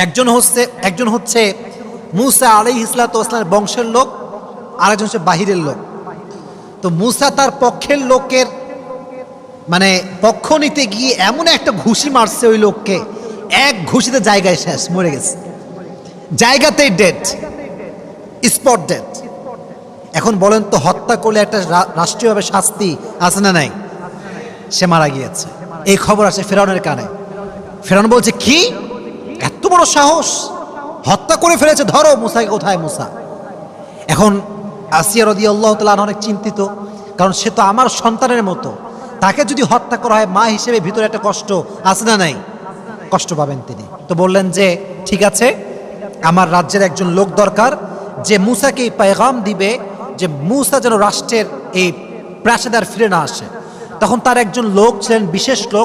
একজন হচ্ছে মূসা আলাইহিস সালাতু ওয়াস সালামের বংশের লোক, আরেকজন হচ্ছে বাহিরের লোক। তো মূসা তার পক্ষের লোকের মানে পক্ষ নিতে গিয়ে এমন একটা ঘুষি মারছে ওই লোককে, এক ঘুষিতে জায়গায় শেষ, মরে গেছে, জায়গাতেই ডেড, স্পট ডেড। এখন বলেন তো, হত্যা করলে একটা রাষ্ট্রীয়ভাবে শাস্তি আছে না নাই? সে মারা গিয়েছে। এই খবর আসে ফেরাউনের কানে। ফেরাউন বলছে, কি এত বড় সাহস, হত্যা করে ফেলেছে, ধরো মুসাকে। কোথায় মুসা? এখন আসিয়া রাদিয়াল্লাহু তাআলা আনহা অনেক চিন্তিত, কারণ সে তো আমার সন্তানের মতো, তাকে যদি হত্যা করা হয় মা হিসেবে ভিতরে একটা কষ্ট আছে না নাই? কষ্ট পাবেন তিনি। তো বললেন যে ঠিক আছে, আমার রাজ্যের একজন লোক দরকার যে মুসাকে এই পেগাম দিবে যে মুসা যেন রাষ্ট্রের এই প্রাসাদে আর ফিরে না আসে। তখন তার একজন লোক ছিলেন, বিশেষ লোক,